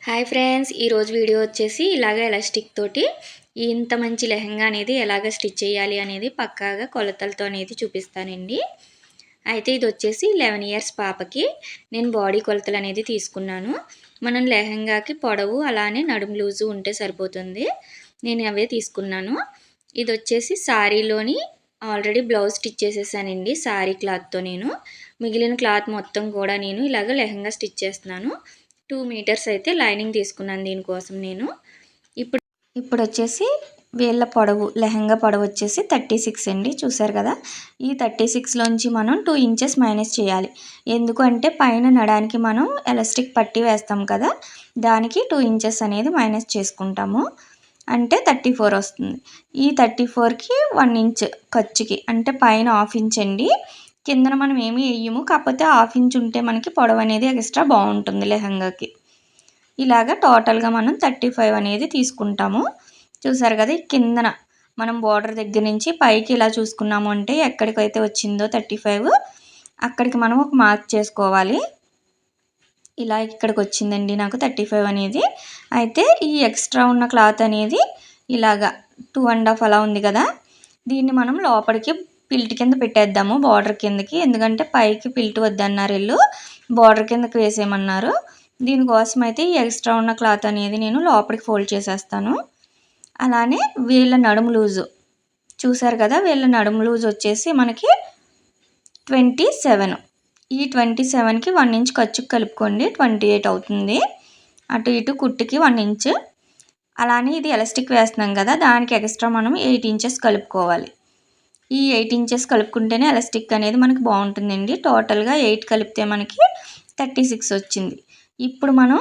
Hi friends, ఈరోజు video వచ్చేసి ఇలాగ ఎలాస్టిక్ తోటి ఇంత మంచి లెహంగా అనేది ఎలాగ స్టిచ్ చేయాలి అనేది పక్కాగా కొలతలతో అనేది చూపిస్తానండి. అయితే ఇది వచ్చేసి 11 ఇయర్స్ పాపకి నేను బాడీ కొలతలు అనేది తీసుకున్నాను. మనం లెహంగాకి పొడవు అలానే నడుము లూజు ఉంటే సరిపోతుంది. నేను అవే తీసుకున్నాను. ఇది వచ్చేసి శారీలోని ఆల్రెడీ బ్లౌజ్ స్టిచ్ చేసేసానండి శారీ క్లాత్తో. నేను మిగిలిన క్లాత్ మొత్తం కూడా నేను ఇలాగ లెహంగా స్టిచ్ చేస్తున్నాను. 2 మీటర్స్ అయితే లైనింగ్ తీసుకున్నాను దీనికోసం నేను. ఇప్పుడు వచ్చేసి వేళ్ళ పొడవు లెహంగా పొడవు వచ్చేసి 36 అండి. చూసారు కదా, ఈ 36లోంచి మనం 2 ఇంచెస్ మైనస్ చేయాలి. ఎందుకంటే పైన నడానికి మనం ఎలాస్టిక్ పట్టి వేస్తాం కదా, దానికి 2 ఇంచెస్ అనేది మైనస్ చేసుకుంటాము. అంటే 34 వస్తుంది. ఈ 34కి 1 ఇంచ్ ఖర్చుకి, అంటే పైన 1/2 ఇంచ్ అండి. కిందన మనం ఏమీ వేయము, కాకపోతే 1/2 ఇంచ్ ఉంటే మనకి పొడవు అనేది ఎక్స్ట్రా బాగుంటుంది లెహంగాకి. ఇలాగా టోటల్గా మనం 35 అనేది తీసుకుంటాము. చూసారు కదా, కిందన మనం బోర్డర్ దగ్గర నుంచి పైకి ఇలా చూసుకున్నాము అంటే ఎక్కడికైతే వచ్చిందో 35 అక్కడికి మనం ఒక మార్క్ చేసుకోవాలి. ఇలా ఇక్కడికి వచ్చిందండి నాకు 35 అనేది. అయితే ఈ ఎక్స్ట్రా ఉన్న క్లాత్ అనేది ఇలాగా 2.5 అలా ఉంది కదా, దీన్ని మనం లోపలికి పిల్ట్ కింద పెట్టేద్దాము బార్డర్ కిందకి. ఎందుకంటే పైకి పిల్ట్ వద్దన్నారు వీళ్ళు, బార్డర్ కిందకి వేసేయమన్నారు. దీనికోసం అయితే ఈ ఎక్స్ట్రా ఉన్న క్లాత్ అనేది నేను లోపలికి ఫోల్డ్ చేసేస్తాను. అలానే వీళ్ళ నడుము లూజు చూసారు కదా, వీళ్ళ నడుము లూజ్ వచ్చేసి మనకి 27. ఈ 27కి 1 ఇంచ్ ఖర్చుకు కలుపుకోండి, 28 అవుతుంది. అటు ఇటు కుట్టుకి 1 ఇంచ్. అలానే ఇది ఎలాస్టిక్ వేస్తున్నాం కదా, దానికి ఎక్స్ట్రా మనం 8 ఇంచెస్ కలుపుకోవాలి. ఈ 8 ఇంచెస్ కలుపుకుంటేనే ఎలాస్టిక్ అనేది మనకి బాగుంటుందండి. టోటల్గా 8 కలిపితే మనకి 36 వచ్చింది. ఇప్పుడు మనం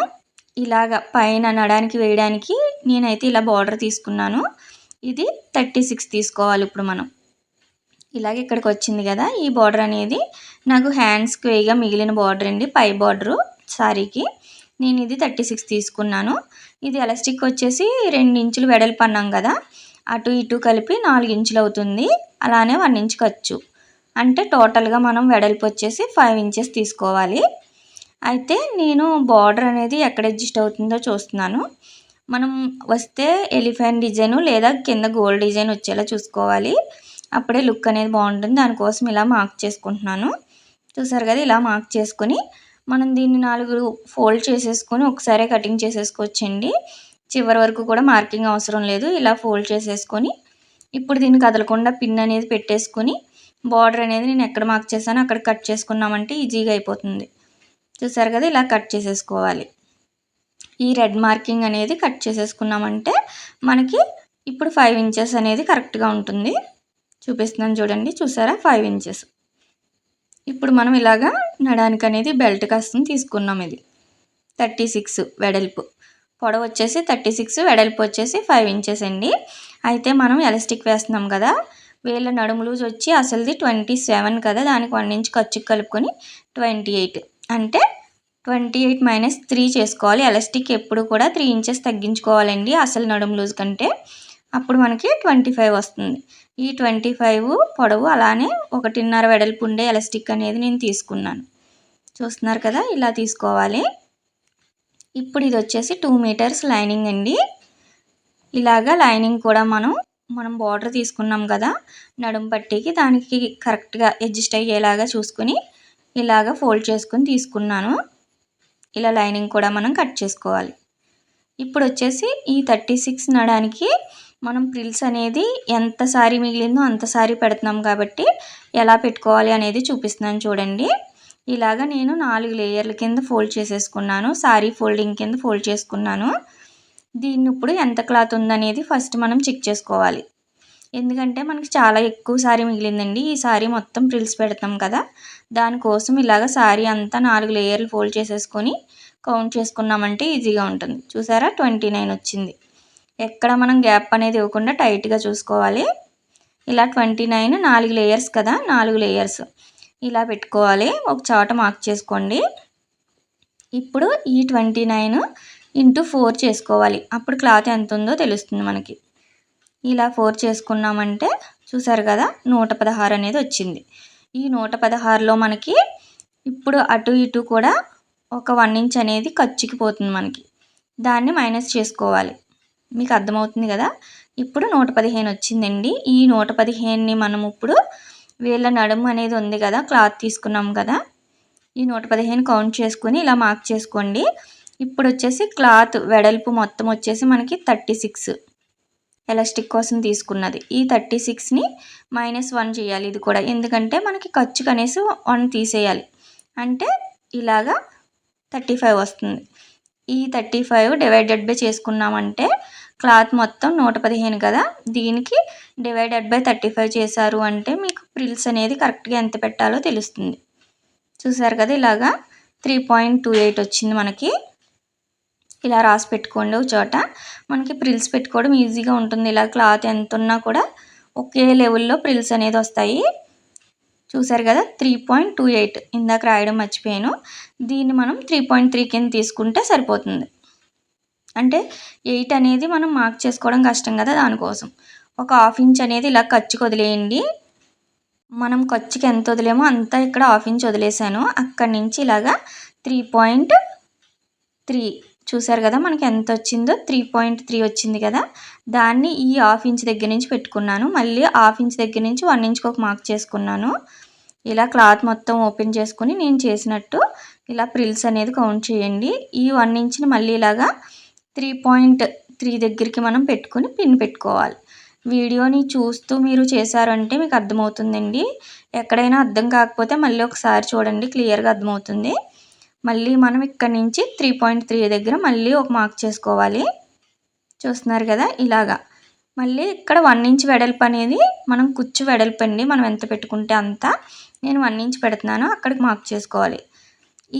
ఇలాగ పైన నడానికి వేయడానికి నేనైతే ఇలా బార్డర్ తీసుకున్నాను. ఇది 36 తీసుకోవాలి. ఇప్పుడు మనం ఇలాగ ఇక్కడికి వచ్చింది కదా, ఈ బార్డర్ అనేది నాకు హ్యాండ్స్కి వేయగా మిగిలిన బార్డర్ అండి, పై బార్డరు శారీకి. నేను ఇది 36 తీసుకున్నాను. ఇది ఎలాస్టిక్ వచ్చేసి 2 ఇంచులు వెడల్పు అన్నాం కదా, అటు ఇటు కలిపి 4 ఇంచులు అవుతుంది. అలానే 1 ఇంచ్ ఖర్చు, అంటే టోటల్గా మనం వెడల్పు వచ్చేసి 5 ఇంచెస్ తీసుకోవాలి. అయితే నేను బార్డర్ అనేది ఎక్కడ అడ్జస్ట్ అవుతుందో చూస్తున్నాను. మనం వస్తే ఎలిఫెంట్ డిజైన్ లేదా కింద గోల్డ్ డిజైన్ వచ్చేలా చూసుకోవాలి, అప్పుడే లుక్ అనేది బాగుంటుంది. దానికోసం ఇలా మార్క్ చేసుకుంటున్నాను. చూసారు కదా, ఇలా మార్క్ చేసుకొని మనం దీన్ని 4 ఫోల్డ్ చేసేసుకొని ఒకసారి కటింగ్ చేసేసుకోవచ్చండి. చివరి వరకు కూడా మార్కింగ్ అవసరం లేదు. ఇలా ఫోల్డ్ చేసేసుకొని ఇప్పుడు దీన్ని కదలకుండా పిన్ అనేది పెట్టేసుకొని బార్డర్ అనేది నేను ఎక్కడ మార్క్ చేశానో అక్కడ కట్ చేసుకున్నామంటే ఈజీగా అయిపోతుంది. చూసారు కదా, ఇలా కట్ చేసేసుకోవాలి. ఈ రెడ్ మార్కింగ్ అనేది కట్ చేసేసుకున్నామంటే మనకి ఇప్పుడు 5 ఇంచెస్ అనేది కరెక్ట్గా ఉంటుంది. చూపిస్తున్నాను చూడండి, చూసారా 5 ఇంచెస్. ఇప్పుడు మనం ఇలాగా నడానికి అనేది బెల్ట్ కాస్తం తీసుకున్నాం. ఇది 36 వెడల్పు, పొడవు వచ్చేసి 36, వెడల్పు వచ్చేసి 5 ఇంచెస్ అండి. అయితే మనం ఎలాస్టిక్ వేస్తున్నాం కదా, వీళ్ళ నడుము లూజ్ వచ్చి అసలుది 27 కదా, దానికి 1 ఇంచ్ ఖర్చుకు కలుపుకొని 28, అంటే 28 మైనస్ 3 చేసుకోవాలి. ఎలాస్టిక్ ఎప్పుడు కూడా 3 ఇంచెస్ తగ్గించుకోవాలండి అసలు నడుము లూజ్ కంటే, అప్పుడు మనకి 25 వస్తుంది. ఈ 25 పొడవు అలానే 1.5 వెడల్పు ఉండే ఎలాస్టిక్ అనేది నేను తీసుకున్నాను. చూస్తున్నారు కదా, ఇలా తీసుకోవాలి. ఇప్పుడు ఇది వచ్చేసి 2 మీటర్స్ లైనింగ్ అండి. ఇలాగా లైనింగ్ కూడా మనం బార్డర్ తీసుకున్నాం కదా నడుము పట్టీకి, దానికి కరెక్ట్గా అడ్జస్ట్ అయ్యేలాగా చూసుకొని ఇలాగ ఫోల్డ్ చేసుకొని తీసుకున్నాను. ఇలా లైనింగ్ కూడా మనం కట్ చేసుకోవాలి. ఇప్పుడు వచ్చేసి ఈ 36 నడానికి మనం ప్రిల్స్ అనేది ఎంత సారీ మిగిలిందో అంత సారీ పెడుతున్నాం కాబట్టి ఎలా పెట్టుకోవాలి అనేది చూపిస్తున్నాను చూడండి. ఇలాగ నేను 4 లేయర్ల కింద ఫోల్డ్ చేసేసుకున్నాను, సారీ ఫోల్డింగ్ కింద ఫోల్డ్ చేసుకున్నాను. దీన్ని ఇప్పుడు ఎంత క్లాత్ ఉందనేది ఫస్ట్ మనం చెక్ చేసుకోవాలి. ఎందుకంటే మనకి చాలా ఎక్కువ సారీ మిగిలిందండి. ఈ సారీ మొత్తం ప్రిల్స్ పెడతాం కదా, దానికోసం ఇలాగ సారీ అంతా 4 లేయర్లు ఫోల్డ్ చేసేసుకొని కౌంట్ చేసుకున్నామంటే ఈజీగా ఉంటుంది. చూసారా, 29 వచ్చింది. ఎక్కడ మనం గ్యాప్ అనేది ఇవ్వకుండా టైట్గా చూసుకోవాలి. ఇలా 29, 4 లేయర్స్ కదా, 4 లేయర్స్ ఇలా పెట్టుకోవాలి. ఒక చాట మార్క్ చేసుకోండి. ఇప్పుడు ఈ 29 ఇంటూ 4 చేసుకోవాలి, అప్పుడు క్లాత్ ఎంత ఉందో తెలుస్తుంది మనకి. ఇలా 4 చేసుకున్నామంటే చూసారు కదా, 116 అనేది వచ్చింది. ఈ 116లో మనకి ఇప్పుడు అటు ఇటు కూడా ఒక 1 ఇంచ్ అనేది ఖర్చుకి పోతుంది మనకి. దాన్ని మైనస్ చేసుకోవాలి. మీకు అర్థమవుతుంది కదా. ఇప్పుడు 115 వచ్చిందండి. ఈ 115ని మనం ఇప్పుడు వీళ్ళ నడుము అనేది ఉంది కదా, క్లాత్ తీసుకున్నాం కదా, ఈ 115 కౌంట్ చేసుకొని ఇలా మార్క్ చేసుకోండి. ఇప్పుడు వచ్చేసి క్లాత్ వెడల్పు మొత్తం వచ్చేసి మనకి 36 ఎలాస్టిక్ కోసం తీసుకున్నది. ఈ 36ని -1 చేయాలి ఇది కూడా, ఎందుకంటే మనకి ఖర్చు కనేసి 1 తీసేయాలి. అంటే ఇలాగా 35 వస్తుంది. ఈ 35 డివైడెడ్ బై చేసుకున్నామంటే క్లాత్ మొత్తం 115 కదా, దీనికి డివైడెడ్ బై 35 చేశారు అంటే మీకు ప్రిల్స్ అనేది కరెక్ట్గా ఎంత పెట్టాలో తెలుస్తుంది. చూసారు కదా, ఇలాగా 3.28 వచ్చింది మనకి. ఇలా రాసి పెట్టుకోండి ఒక చోట, మనకి ప్రిల్స్ పెట్టుకోవడం ఈజీగా ఉంటుంది. ఇలా క్లాత్ ఎంత ఉన్నా కూడా ఒకే లెవెల్లో ప్రిల్స్ అనేది వస్తాయి. చూసారు కదా, 3.28 ఇందాక రాయడం మర్చిపోయాను. దీన్ని మనం 3.3 కింద తీసుకుంటే సరిపోతుంది. అంటే 8 అనేది మనం మార్క్ చేసుకోవడం కష్టం కదా, దానికోసం ఒక 1/2 ఇంచ్ అనేది ఇలా ఖర్చుకు వదిలేయండి. మనం ఖర్చుకి ఎంత వదిలేమో అంతా ఇక్కడ 1/2 ఇంచ్ వదిలేసాను. అక్కడి నుంచి ఇలాగా 3.3 చూసారు కదా, మనకి ఎంత వచ్చిందో 3.3 వచ్చింది కదా, దాన్ని ఈ 1/2 ఇంచ్ దగ్గర నుంచి పెట్టుకున్నాను. మళ్ళీ 1/2 ఇంచ్ దగ్గర నుంచి 1 ఇంచ్కి ఒక మార్క్ చేసుకున్నాను. ఇలా క్లాత్ మొత్తం ఓపెన్ చేసుకుని నేను చేసినట్టు ఇలా ప్రిల్స్ అనేది కౌంట్ చేయండి. ఈ 1 ఇంచ్ని మళ్ళీ ఇలాగా 3.3 దగ్గరికి మనం పెట్టుకుని పిన్ పెట్టుకోవాలి. వీడియోని చూస్తూ మీరు చేశారంటే మీకు అర్థమవుతుందండి. ఎక్కడైనా అర్థం కాకపోతే మళ్ళీ ఒకసారి చూడండి, క్లియర్గా అర్థమవుతుంది. మళ్ళీ మనం ఇక్కడ నుంచి 3.3 దగ్గర మళ్ళీ ఒక మార్క్ చేసుకోవాలి. చూస్తున్నారు కదా, ఇలాగా మళ్ళీ ఇక్కడ 1 ఇంచ్ వెడల్పు అనేది మనం కుచ్చు వెడల్పు అండి, మనం ఎంత పెట్టుకుంటే అంత. నేను 1 ఇంచ్ పెడుతున్నాను, అక్కడికి మార్క్ చేసుకోవాలి.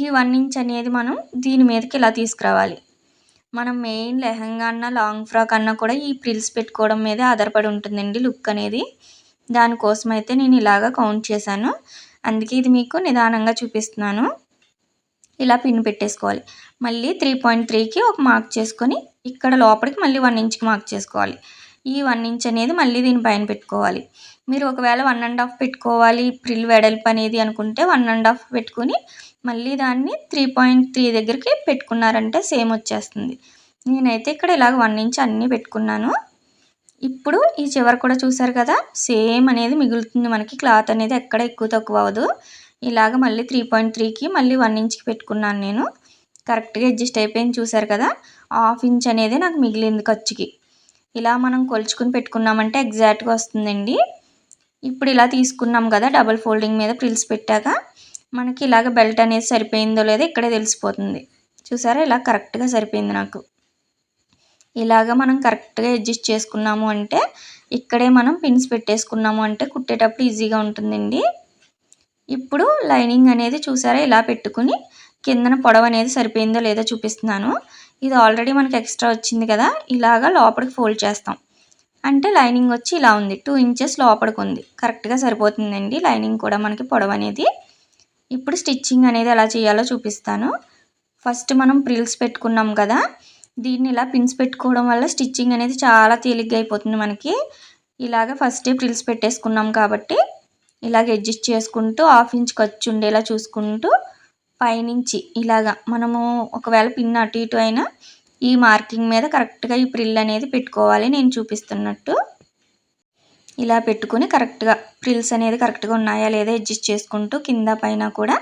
ఈ 1 ఇంచ్ అనేది మనం దీని మీదకి ఇలా తీసుకురావాలి. మనం మెయిన్ లెహంగా అన్న లాంగ్ ఫ్రాక్ అన్నా కూడా ఈ ప్రిల్స్ పెట్టుకోవడం మీదే ఆధారపడి ఉంటుందండి లుక్ అనేది. దానికోసం అయితే నేను ఇలాగా కౌంట్ చేశాను, అందుకే ఇది మీకు నిదానంగా చూపిస్తున్నాను. ఇలా పిన్ పెట్టేసుకోవాలి. మళ్ళీ 3.3కి ఒక మార్క్ చేసుకొని ఇక్కడ లోపలికి మళ్ళీ 1 ఇంచ్కి మార్క్ చేసుకోవాలి. ఈ 1 ఇంచ్ అనేది మళ్ళీ దీనిపైన పెట్టుకోవాలి. మీరు ఒకవేళ 1.5 పెట్టుకోవాలి ప్రిల్ వెడల్పు అనేది అనుకుంటే 1.5 పెట్టుకుని మళ్ళీ దాన్ని 3.3 దగ్గరికి పెట్టుకున్నారంటే సేమ్ వచ్చేస్తుంది. నేనైతే ఇక్కడ ఇలాగ 1 ఇంచ్ అన్నీ పెట్టుకున్నాను. ఇప్పుడు ఈ చివర కూడా చూసారు కదా, సేమ్ అనేది మిగులుతుంది మనకి, క్లాత్ అనేది ఎక్కడ ఎక్కువ తక్కువ అవ్వదు. ఇలాగ మళ్ళీ 3.3కి మళ్ళీ 1 ఇంచ్కి పెట్టుకున్నాను నేను. కరెక్ట్గా అడ్జస్ట్ అయిపోయింది. చూసారు కదా, 1/2 ఇంచ్ అనేది నాకు మిగిలింది ఖర్చుకి. ఇలా మనం కొలుచుకుని పెట్టుకున్నామంటే ఎగ్జాక్ట్గా వస్తుందండి. ఇప్పుడు ఇలా తీసుకున్నాం కదా, డబుల్ ఫోల్డింగ్ మీద ప్రిల్స్ పెట్టాక మనకి ఇలాగ బెల్ట్ అనేది సరిపోయిందో లేదో ఇక్కడే తెలిసిపోతుంది. చూసారా, ఇలా కరెక్ట్గా సరిపోయింది నాకు. ఇలాగ మనం కరెక్ట్గా అడ్జస్ట్ చేసుకున్నాము అంటే ఇక్కడే మనం పిన్స్ పెట్టేసుకున్నాము అంటే కుట్టేటప్పుడు ఈజీగా ఉంటుందండి. ఇప్పుడు లైనింగ్ అనేది చూసారా ఇలా పెట్టుకుని కిందన పొడవు అనేది సరిపోయిందో లేదో చూపిస్తున్నాను. ఇది ఆల్రెడీ మనకి ఎక్స్ట్రా వచ్చింది కదా, ఇలాగా లోపలికి ఫోల్డ్ చేస్తాం అంటే లైనింగ్ వచ్చి ఇలా ఉంది, 2 ఇంచెస్ లోపలికి ఉంది, కరెక్ట్గా సరిపోతుందండి లైనింగ్ కూడా మనకి పొడవు అనేది. ఇప్పుడు స్టిచ్చింగ్ అనేది ఎలా చేయాలో చూపిస్తాను. ఫస్ట్ మనం ప్రిల్స్ పెట్టుకున్నాం కదా, దీన్ని ఇలా పిన్స్ పెట్టుకోవడం వల్ల స్టిచ్చింగ్ అనేది చాలా తేలిగ్గా అయిపోతుంది మనకి. ఇలాగ ఫస్టే ప్రిల్స్ పెట్టేసుకున్నాం కాబట్టి ఇలాగ అడ్జస్ట్ చేసుకుంటూ 1/2 ఇంచ్ ఖర్చు ఉండేలా చూసుకుంటూ పైనుంచి ఇలాగా మనము ఒకవేళ పిన్ అటు ఇటు అయినా ఈ మార్కింగ్ మీద కరెక్ట్గా ఈ ప్రిల్ అనేది పెట్టుకోవాలి. నేను చూపిస్తున్నట్టు ఇలా పెట్టుకుని కరెక్ట్గా ప్రిల్స్ అనేది కరెక్ట్గా ఉన్నాయా లేదా అడ్జస్ట్ చేసుకుంటూ కింద పైన కూడా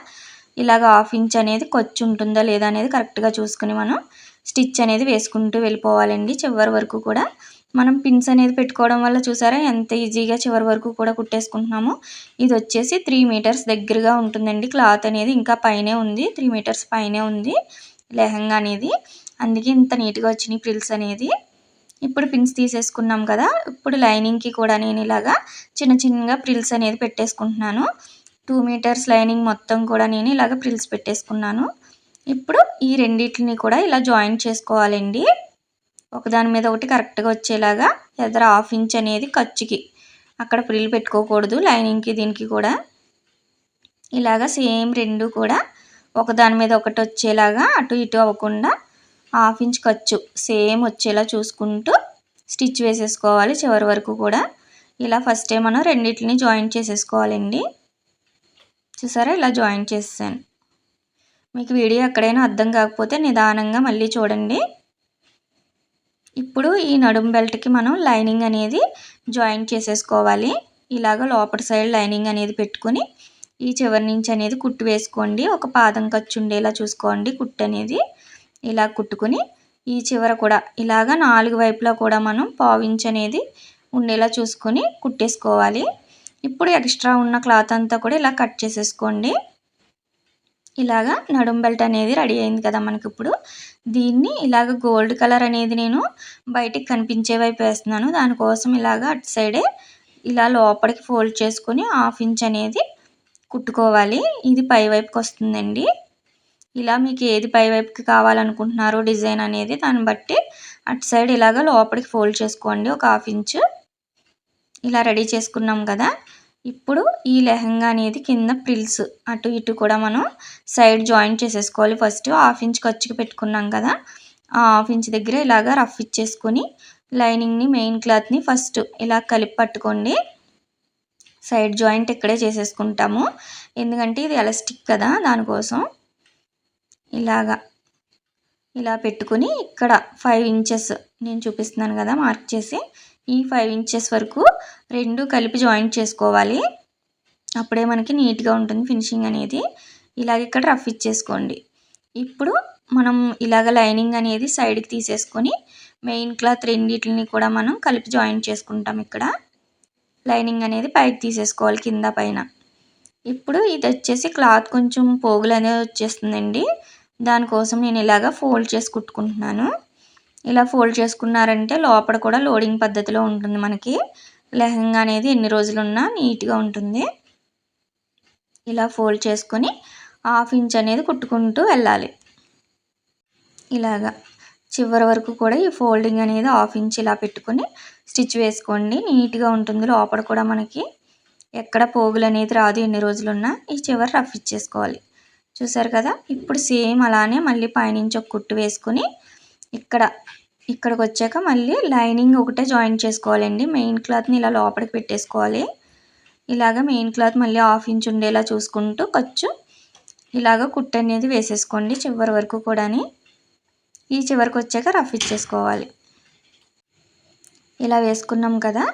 ఇలాగ 1/2 ఇంచ్ అనేది ఖర్చు ఉంటుందా లేదా అనేది కరెక్ట్గా చూసుకుని మనం స్టిచ్ అనేది వేసుకుంటూ వెళ్ళిపోవాలండి. చివరి వరకు కూడా మనం పిన్స్ అనేది పెట్టుకోవడం వల్ల చూసారా ఎంత ఈజీగా చివరి వరకు కూడా కుట్టేసుకుంటున్నాము. ఇది వచ్చేసి 3 మీటర్స్ దగ్గరగా ఉంటుందండి. క్లాత్ అనేది ఇంకా పైనే ఉంది, 3 మీటర్స్ పైనే ఉంది లెహంగా అనేది, అందుకే ఇంత నీట్గా వచ్చినాయి ప్రిల్స్ అనేది. ఇప్పుడు పిన్స్ తీసేసుకున్నాం కదా, ఇప్పుడు లైనింగ్కి కూడా నేను ఇలాగా చిన్న చిన్నగా ప్రిల్స్ అనేది పెట్టేసుకుంటున్నాను. 2 మీటర్స్ లైనింగ్ మొత్తం కూడా నేను ఇలాగ ప్రిల్స్ పెట్టేసుకున్నాను. ఇప్పుడు ఈ రెండింటిని కూడా ఇలా జాయింట్ చేసుకోవాలండి, ఒకదాని మీద ఒకటి కరెక్ట్గా వచ్చేలాగా. ఎదర 1/2 ఇంచ్ అనేది ఖర్చుకి అక్కడ ప్రిల్ పెట్టుకోకూడదు, లైనింగ్కి దీనికి కూడా ఇలాగా సేమ్ రెండు కూడా ఒకదాని మీద ఒకటి వచ్చేలాగా అటు ఇటు అవ్వకుండా 1/2 ఇంచ్ ఖర్చు సేమ్ వచ్చేలా చూసుకుంటూ స్టిచ్ వేసేసుకోవాలి చివరి వరకు కూడా. ఇలా ఫస్టే మనం రెండింటిని జాయింట్ చేసేసుకోవాలండి. చూసారా, ఇలా జాయింట్ చేసేసాను. మీకు వీడియో ఎక్కడైనా అర్థం కాకపోతే నిదానంగా మళ్ళీ చూడండి. ఇప్పుడు ఈ నడుం బెల్ట్కి మనం లైనింగ్ అనేది జాయింట్ చేసేసుకోవాలి. ఇలాగ లోపటి సైడ్ లైనింగ్ అనేది పెట్టుకొని ఈ చివరి నుంచి అనేది కుట్టు వేసుకోండి. ఒక పాదం ఖర్చు ఉండేలా చూసుకోండి. కుట్టు అనేది ఇలా కుట్టుకుని ఈ చివర కూడా ఇలాగ 4 వైపులా కూడా మనం పావించ్ అనేది ఉండేలా చూసుకొని కుట్టేసుకోవాలి. ఇప్పుడు ఎక్స్ట్రా ఉన్న క్లాత్ అంతా కూడా ఇలా కట్ చేసేసుకోండి. ఇలాగా నడుం బెల్ట్ అనేది రెడీ అయింది కదా మనకి. ఇప్పుడు దీన్ని ఇలాగ గోల్డ్ కలర్ అనేది నేను బయటికి కనిపించే వైపు వేస్తున్నాను. దానికోసం ఇలాగ అటు సైడే ఇలా లోపలికి ఫోల్డ్ చేసుకొని 1/2 ఇంచ్ అనేది కుట్టుకోవాలి. ఇది పై వైపుకి వస్తుందండి. ఇలా మీకు ఏది పై వైపుకి కావాలనుకుంటున్నారో డిజైన్ అనేది దాన్ని బట్టి అటు సైడ్ ఇలాగ లోపలికి ఫోల్డ్ చేసుకోండి ఒక 1/2 ఇంచ్. ఇలా రెడీ చేసుకున్నాం కదా. ఇప్పుడు ఈ లెహంగా అనేది కింద ప్రిల్స్ అటు ఇటు కూడా మనం సైడ్ జాయింట్ చేసేసుకోవాలి. ఫస్ట్ 1/2 ఇంచ్ ఖర్చుకి పెట్టుకున్నాం కదా, ఆ 1/2 ఇంచ్ దగ్గర ఇలాగ రఫ్ ఇచ్చేసుకొని లైనింగ్ని మెయిన్ క్లాత్ని ఫస్ట్ ఇలా కలిపి పట్టుకోండి. సైడ్ జాయింట్ ఇక్కడే చేసేసుకుంటాము, ఎందుకంటే ఇది ఎలాస్టిక్ కదా, దానికోసం ఇలాగా ఇలా పెట్టుకుని ఇక్కడ 5 ఇంచెస్ నేను చూపిస్తున్నాను కదా మార్క్ చేసి, ఈ 5 ఇంచెస్ వరకు రెండు కలిపి జాయింట్ చేసుకోవాలి. అప్పుడే మనకి నీట్గా ఉంటుంది ఫినిషింగ్ అనేది. ఇలాగ ఇక్కడ రఫ్ ఇచ్చేసుకోండి. ఇప్పుడు మనం ఇలాగ లైనింగ్ అనేది సైడ్కి తీసేసుకొని మెయిన్ క్లాత్ రెండింటిని కూడా మనం కలిపి జాయింట్ చేసుకుంటాం. ఇక్కడ లైనింగ్ అనేది పైకి తీసేసుకోవాలి కింద పైన. ఇప్పుడు ఇది వచ్చేసి క్లాత్ కొంచెం పోగులు అనేది వచ్చేస్తుందండి, దానికోసం నేను ఇలాగ ఫోల్డ్ చేసి కుట్టుకుంటున్నాను. ఇలా ఫోల్డ్ చేసుకున్నారంటే లోపల కూడా లోడింగ్ పద్ధతిలో ఉంటుంది. మనకి లెహంగా అనేది ఎన్ని రోజులున్నా నీట్గా ఉంటుంది. ఇలా ఫోల్డ్ చేసుకొని 1/2 ఇంచ్ అనేది కుట్టుకుంటూ వెళ్ళాలి. ఇలాగా చివరి వరకు కూడా ఈ ఫోల్డింగ్ అనేది 1/2 ఇంచ్ ఇలా పెట్టుకొని స్టిచ్ వేసుకోండి. నీట్గా ఉంటుంది. లోపల కూడా మనకి ఎక్కడ పోగులు అనేది రాదు ఎన్ని రోజులున్నా. ఈ చివరి రఫ్ ఇచ్చేసుకోవాలి. చూసారు కదా. ఇప్పుడు సేమ్ అలానే మళ్ళీ పైనుంచి ఒక కుట్టు వేసుకొని ఇక్కడికి వచ్చాక మళ్ళీ లైనింగ్ ఒకటే జాయింట్ చేసుకోవాలండి. మెయిన్ క్లాత్ని ఇలా లోపలికి పెట్టేసుకోవాలి. ఇలాగ మెయిన్ క్లాత్ మళ్ళీ 1/2 ఇంచ్ ఉండేలా చూసుకుంటూ ఖర్చు ఇలాగ కుట్టు అనేది వేసేసుకోండి చివరి వరకు కూడా. ఈ చివరికి వచ్చాక రఫ్ ఇచ్చేసుకోవాలి. ఇలా వేసుకున్నాం కదా.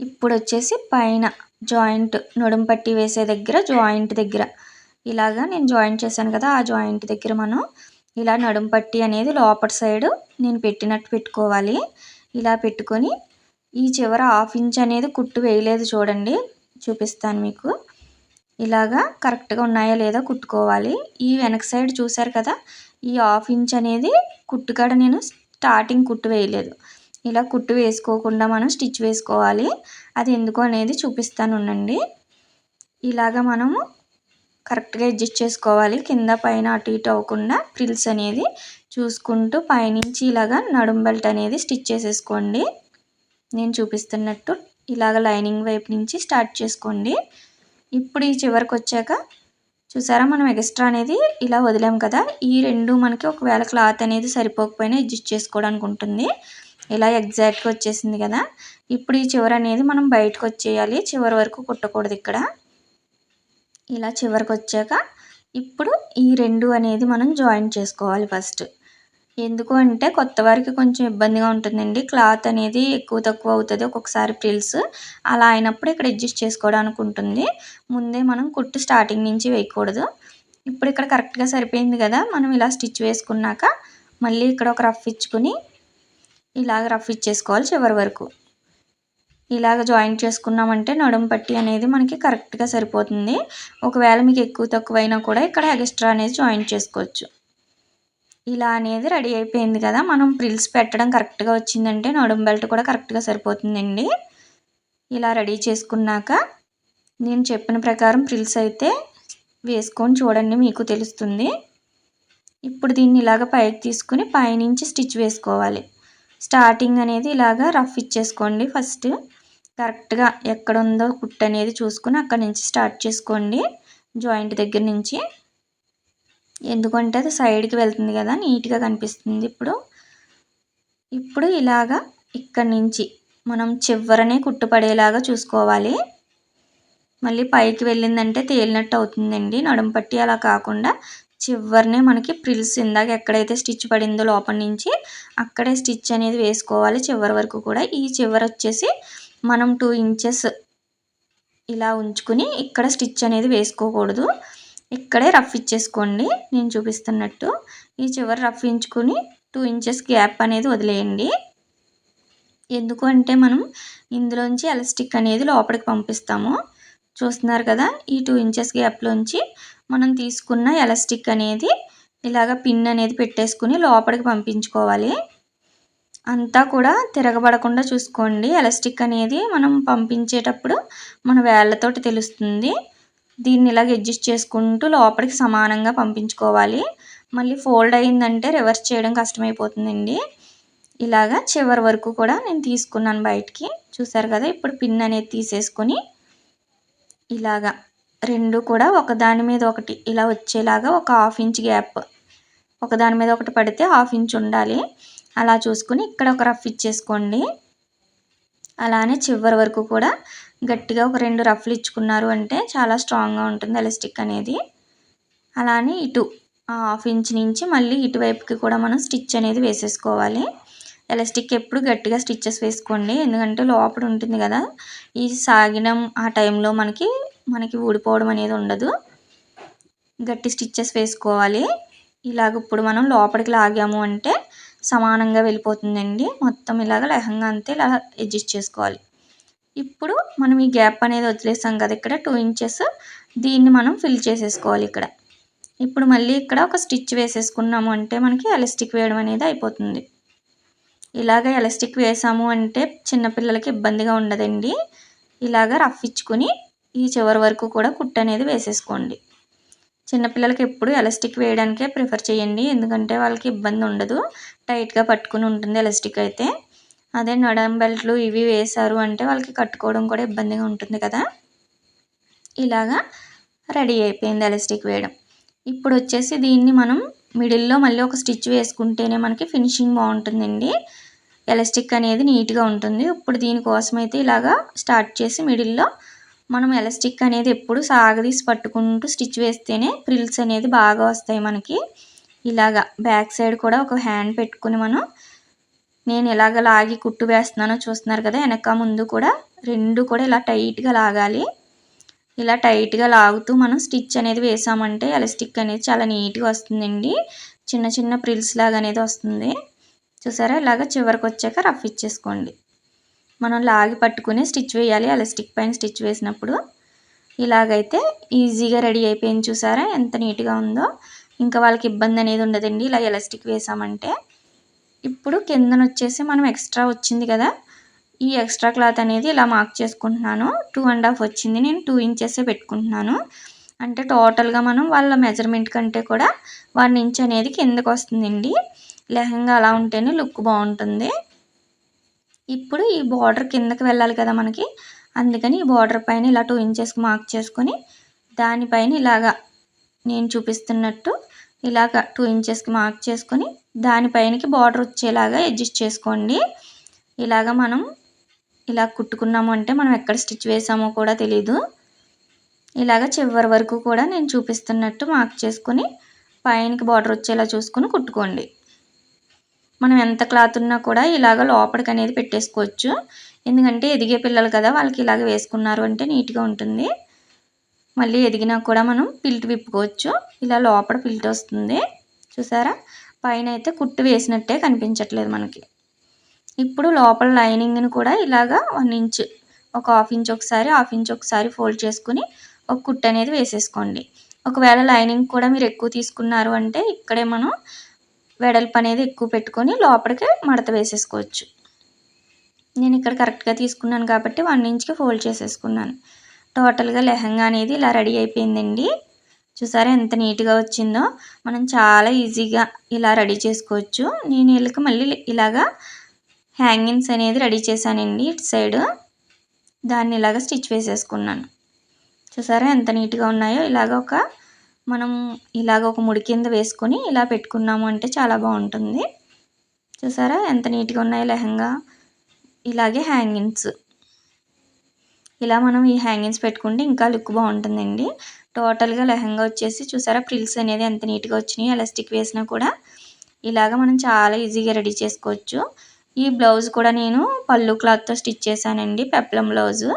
ఇప్పుడు వచ్చేసి పైన జాయింట్ నడుం పట్టి వేసే దగ్గర జాయింట్ దగ్గర ఇలాగా నేను జాయింట్ చేశాను కదా, ఆ జాయింట్ దగ్గర మనం ఇలా నడుం పట్టి అనేది లోపటి సైడ్ నేను పెట్టినట్టు పెట్టుకోవాలి. ఇలా పెట్టుకొని ఈ చివర 1/2 ఇంచ్ అనేది కుట్టు వేయలేదు చూడండి, చూపిస్తాను మీకు. ఇలాగా కరెక్ట్గా ఉన్నాయా లేదా కుట్టుకోవాలి. ఈ వెనక సైడ్ చూసారు కదా, ఈ 1/2 ఇంచ్ అనేది కుట్టుకాడ నేను స్టార్టింగ్ కుట్టు వేయలేదు. ఇలా కుట్టు వేసుకోకుండా మనం స్టిచ్ వేసుకోవాలి. అది ఎందుకు అనేది చూపిస్తాను ఉండండి. ఇలాగా మనము కరెక్ట్గా అడ్జస్ట్ చేసుకోవాలి. కింద పైన అటు ఇటు అవ్వకుండా ఫ్రిల్స్ అనేది చూసుకుంటూ పైనుంచి ఇలాగా నడుం బెల్ట్ అనేది స్టిచ్ చేసేసుకోండి. నేను చూపిస్తున్నట్టు ఇలాగ లైనింగ్ వైపు నుంచి స్టార్ట్ చేసుకోండి. ఇప్పుడు ఈ చివరికి వచ్చాక చూసారా, మనం ఎక్స్ట్రా అనేది ఇలా వదిలాం కదా, ఈ రెండు మనకి ఒకవేళ క్లాత్ అనేది సరిపోకపోయినా అడ్జస్ట్ చేసుకోవడానికి ఉంటుంది. ఇలా ఎగ్జాక్ట్గా వచ్చేసింది కదా. ఇప్పుడు ఈ చివర అనేది మనం బయటకు వచ్చేయాలి. చివరి వరకు కుట్టకూడదు. ఇక్కడ ఇలా చివరికి వచ్చాక ఇప్పుడు ఈ రెండు అనేది మనం జాయింట్ చేసుకోవాలి ఫస్ట్. ఎందుకు అంటే కొత్త వారికి కొంచెం ఇబ్బందిగా ఉంటుందండి. క్లాత్ అనేది ఎక్కువ తక్కువ అవుతుంది ఒక్కొక్కసారి ఫ్రిల్స్. అలా అయినప్పుడు ఇక్కడ అడ్జస్ట్ చేసుకోవడానికి ఉంటుంది. ముందే మనం కుట్టు స్టార్టింగ్ నుంచి వేయకూడదు. ఇప్పుడు ఇక్కడ కరెక్ట్గా సరిపోయింది కదా. మనం ఇలా స్టిచ్ వేసుకున్నాక మళ్ళీ ఇక్కడ ఒక రఫ్ ఇచ్చుకుని ఇలాగ రఫ్ ఇచ్చేసుకోవాలి చివరి వరకు. ఇలాగ జాయింట్ చేసుకున్నామంటే నడుం పట్టి అనేది మనకి కరెక్ట్గా సరిపోతుంది. ఒకవేళ మీకు ఎక్కువ తక్కువ అయినా కూడా ఇక్కడ ఎక్స్ట్రా అనేది జాయింట్ చేసుకోవచ్చు. ఇలా అనేది రెడీ అయిపోయింది కదా. మనం ప్రిల్స్ పెట్టడం కరెక్ట్గా వచ్చిందంటే నడుం బెల్ట్ కూడా కరెక్ట్గా సరిపోతుందండి. ఇలా రెడీ చేసుకున్నాక నేను చెప్పిన ప్రకారం ప్రిల్స్ అయితే వేసుకొని చూడండి, మీకు తెలుస్తుంది. ఇప్పుడు దీన్ని ఇలాగ పైకి తీసుకుని పైనుంచి స్టిచ్ వేసుకోవాలి. స్టార్టింగ్ అనేది ఇలాగ రఫ్ ఇచ్చేసుకోండి. ఫస్ట్ కరెక్ట్గా ఎక్కడ ఉందో కుట్టు అనేది చూసుకుని అక్కడి నుంచి స్టార్ట్ చేసుకోండి, జాయింట్ దగ్గర నుంచి. ఎందుకంటే అది సైడ్కి వెళ్తుంది కదా, నీట్గా కనిపిస్తుంది. ఇప్పుడు ఇలాగా ఇక్కడి నుంచి మనం చివరనే కుట్టు పడేలాగా చూసుకోవాలి. మళ్ళీ పైకి వెళ్ళిందంటే తేలినట్టు అవుతుందండి నడుం పట్టి. అలా కాకుండా చివరనే మనకి ప్రిల్స్ ఇందాక ఎక్కడైతే స్టిచ్ పడిందో లోపల నుంచి అక్కడే స్టిచ్ అనేది వేసుకోవాలి చివరి వరకు కూడా. ఈ చివర వచ్చేసి మనం 2 ఇంచెస్ ఇలా ఉంచుకుని ఇక్కడ స్టిచ్ అనేది వేసుకోకూడదు. ఇక్కడే రఫ్ ఇచ్చేసుకోండి నేను చూపిస్తున్నట్టు. ఈ చివర రఫ్ ఇంచుకుని 2 ఇంచెస్ గ్యాప్ అనేది వదిలేయండి. ఎందుకు అంటే మనం ఇందులోంచి ఎలాస్టిక్ అనేది లోపలికి పంపిస్తాము. చూస్తున్నారు కదా, ఈ 2 ఇంచెస్ గ్యాప్లోంచి మనం తీసుకున్న ఎలాస్టిక్ అనేది ఇలాగ పిన్ అనేది పెట్టేసుకుని లోపలికి పంపించుకోవాలి. అంతా కూడా తిరగబడకుండా చూసుకోండి. ఎలాస్టిక్ అనేది మనం పంపించేటప్పుడు మన వేళ్ళతోటి తెలుస్తుంది. దీన్ని ఇలాగ అడ్జస్ట్ చేసుకుంటూ లోపలికి సమానంగా పంపించుకోవాలి. మళ్ళీ ఫోల్డ్ అయిందంటే రివర్స్ చేయడం కష్టమైపోతుందండి. ఇలాగ చివరి వరకు కూడా నేను తీసుకున్నాను బయటికి. చూసారు కదా, ఇప్పుడు పిన్ అనేది తీసేసుకొని ఇలాగా 2 కూడా ఒకదాని మీద ఒకటి ఇలా వచ్చేలాగా ఒక 1/2 ఇంచ్ గ్యాప్, ఒకదాని మీద ఒకటి పడితే 1/2 ఇంచ్ ఉండాలి. అలా చూసుకుని ఇక్కడ ఒక రఫ్ ఇచ్చేసుకోండి. అలానే చివరి వరకు కూడా గట్టిగా ఒక 2 రఫ్లు ఇచ్చుకున్నారు అంటే చాలా స్ట్రాంగ్గా ఉంటుంది ఎలాస్టిక్ అనేది. అలానే ఇటు 1/2 ఇంచ్ నుంచి మళ్ళీ ఇటువైపుకి కూడా మనం స్టిచ్ అనేది వేసేసుకోవాలి. ఎలాస్టిక్ ఎప్పుడు గట్టిగా స్టిచ్చెస్ వేసుకోండి, ఎందుకంటే లోపల ఉంటుంది కదా, ఈ సాగినం ఆ టైంలో మనకి ఊడిపోవడం అనేది ఉండదు. గట్టి స్టిచ్చెస్ వేసుకోవాలి. ఇలాగ ఇప్పుడు మనం లోపలికి లాగాము అంటే సమానంగా వెళ్ళిపోతుందండి. మొత్తం ఇలాగ లెహంగా అంతే ఇలా అడ్జస్ట్ చేసుకోవాలి. ఇప్పుడు మనం ఈ గ్యాప్ అనేది వదిలేసాం కదా, ఇక్కడ 2 ఇంచెస్ దీన్ని మనం ఫిల్ చేసేసుకోవాలి ఇక్కడ. ఇప్పుడు మళ్ళీ ఇక్కడ ఒక స్టిచ్ వేసేసుకున్నాము అంటే మనకి ఎలాస్టిక్ వేయడం అనేది అయిపోతుంది. ఇలాగ ఎలాస్టిక్ వేసాము అంటే చిన్నపిల్లలకి ఇబ్బందిగా ఉండదండి. ఇలాగ రఫ్ ఇచ్చుకుని ఈ చివరి వరకు కూడా కుట్టు అనేది వేసేసుకోండి. చిన్నపిల్లలకి ఎప్పుడు ఎలాస్టిక్ వేయడానికే ప్రిఫర్ చేయండి, ఎందుకంటే వాళ్ళకి ఇబ్బంది ఉండదు, టైట్గా పట్టుకుని ఉంటుంది ఎలాస్టిక్ అయితే. అదే నడం బెల్ట్లు ఇవి వేశారు అంటే వాళ్ళకి కట్టుకోవడం కూడా ఇబ్బందిగా ఉంటుంది కదా. ఇలాగా రెడీ అయిపోయింది ఎలాస్టిక్ వేయడం. ఇప్పుడు వచ్చేసి దీన్ని మనం మిడిల్లో మళ్ళీ ఒక స్టిచ్ వేసుకుంటేనే మనకి ఫినిషింగ్ బాగుంటుందండి. ఎలాస్టిక్ అనేది నీట్గా ఉంటుంది. ఇప్పుడు దీనికోసం అయితే ఇలాగా స్టార్ట్ చేసి మిడిల్లో మనం ఎలాస్టిక్ అనేది ఎప్పుడు సాగదీసి పట్టుకుంటూ స్టిచ్ వేస్తేనే ప్రిల్స్ అనేది బాగా వస్తాయి మనకి. ఇలాగా బ్యాక్ సైడ్ కూడా ఒక హ్యాండ్ పెట్టుకుని నేను ఎలాగ లాగి కుట్టు వేస్తున్నానో చూస్తున్నారు కదా, వెనక ముందు కూడా 2 కూడా ఇలా టైట్గా లాగాలి. ఇలా టైట్గా లాగుతూ మనం స్టిచ్ అనేది వేసామంటే ఎలాస్టిక్ అనేది చాలా నీట్గా వస్తుందండి. చిన్న చిన్న ప్రిల్స్ లాగా అనేది వస్తుంది. చూసారా, ఇలాగ చివరికి వచ్చాక రఫ్ ఇచ్చేసుకోండి. మనం లాగి పట్టుకుని స్టిచ్ వేయాలి ఎలాస్టిక్ పైన స్టిచ్ వేసినప్పుడు. ఇలాగైతే ఈజీగా రెడీ అయిపోయింది. చూసారా ఎంత నీట్గా ఉందో. ఇంకా వాళ్ళకి ఇబ్బంది అనేది ఉండదండి ఇలా ఎలాస్టిక్ వేసామంటే. ఇప్పుడు కిందన వచ్చేసి మనం ఎక్స్ట్రా వచ్చింది కదా, ఈ ఎక్స్ట్రా క్లాత్ అనేది ఇలా మార్క్ చేసుకుంటున్నాను. 2.5 వచ్చింది, నేను 2 ఇంచెసే పెట్టుకుంటున్నాను. అంటే టోటల్గా మనం వాళ్ళ మెజర్మెంట్ కంటే కూడా 1 ఇంచ్ అనేది కిందకు వస్తుందండి. లెహంగా అలా ఉంటేనే లుక్ బాగుంటుంది. ఇప్పుడు ఈ బార్డర్ కిందకి వెళ్ళాలి కదా మనకి, అందుకని ఈ బార్డర్ పైన ఇలా 2 ఇంచెస్కి మార్క్ చేసుకొని దానిపైన ఇలాగా నేను చూపిస్తున్నట్టు ఇలాగ 2 ఇంచెస్కి మార్క్ చేసుకొని దానిపైనకి బార్డర్ వచ్చేలాగా అడ్జస్ట్ చేసుకోండి. ఇలాగ మనం ఇలా కుట్టుకున్నాము అంటే మనం ఎక్కడ స్టిచ్ వేసామో కూడా తెలీదు. ఇలాగ చివరి వరకు కూడా నేను చూపిస్తున్నట్టు మార్క్ చేసుకొని పైనకి బార్డర్ వచ్చేలా చూసుకొని కుట్టుకోండి. మనం ఎంత క్లాత్ ఉన్నా కూడా ఇలాగ లోపలికి అనేది పెట్టేసుకోవచ్చు, ఎందుకంటే ఎదిగే పిల్లలు కదా, వాళ్ళకి ఇలాగ వేసుకున్నారు అంటే నీట్గా ఉంటుంది. మళ్ళీ ఎదిగినా కూడా మనం పిల్ట్ విప్పుకోవచ్చు. ఇలా లోపల పిల్ట్ వస్తుంది. చూసారా, పైన అయితే కుట్టు వేసినట్టే కనిపించట్లేదు మనకి. ఇప్పుడు లోపల లైనింగ్ని కూడా ఇలాగా 1 ఇంచ్, ఒక 1/2 ఇంచ్ ఒకసారి 1/2 ఇంచ్ ఒకసారి ఫోల్డ్ చేసుకుని ఒక కుట్టు అనేది వేసేసుకోండి. ఒకవేళ లైనింగ్ కూడా మీరు ఎక్కువ తీసుకున్నారు అంటే ఇక్కడే మనం వెడల్పు అనేది ఎక్కువ పెట్టుకొని లోపలికి మడత వేసేసుకోవచ్చు. నేను ఇక్కడ కరెక్ట్గా తీసుకున్నాను కాబట్టి 1 ఇంచ్కి ఫోల్డ్ చేసేసుకున్నాను. టోటల్గా లెహంగా అనేది ఇలా రెడీ అయిపోయిందండి. చూసారా ఎంత నీట్గా వచ్చిందో. మనం చాలా ఈజీగా ఇలా రెడీ చేసుకోవచ్చు. నేను వీళ్ళకి మళ్ళీ ఇలాగా హ్యాంగింగ్స్ అనేది రెడీ చేశానండి ఇటు సైడ్. దాన్ని ఇలాగ స్టిచ్ వేసేసుకున్నాను. చూసారా ఎంత నీట్గా ఉన్నాయో. మనం ఇలాగ ఒక ముడి కింద వేసుకొని ఇలా పెట్టుకున్నాము అంటే చాలా బాగుంటుంది. చూసారా ఎంత నీట్గా ఉన్నాయో లెహంగా. ఇలాగే హ్యాంగింగ్స్, ఇలా మనం ఈ హ్యాంగింగ్స్ పెట్టుకుంటే ఇంకా లుక్ బాగుంటుందండి. టోటల్గా లెహంగా వచ్చేసి చూసారా ప్రిల్స్ అనేది ఎంత నీట్గా వచ్చినాయి. ఎలాస్టిక్ వేసినా కూడా ఇలాగ మనం చాలా ఈజీగా రెడీ చేసుకోవచ్చు. ఈ బ్లౌజ్ కూడా నేను పళ్ళు క్లాత్తో స్టిచ్ చేశానండి, పెప్లం బ్లౌజు.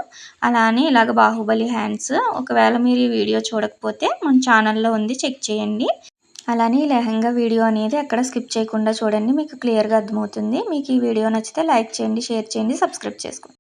అలానే ఇలాగ బాహుబలి హ్యాండ్స్. ఒకవేళ మీరు ఈ వీడియో చూడకపోతే మన ఛానల్లో ఉంది, చెక్ చేయండి. అలానే ఈ లెహంగా వీడియో అనేది ఎక్కడ స్కిప్ చేయకుండా చూడండి, మీకు క్లియర్గా అర్థమవుతుంది. మీకు ఈ వీడియో నచ్చితే లైక్ చేయండి, షేర్ చేయండి, సబ్స్క్రైబ్ చేసుకోండి.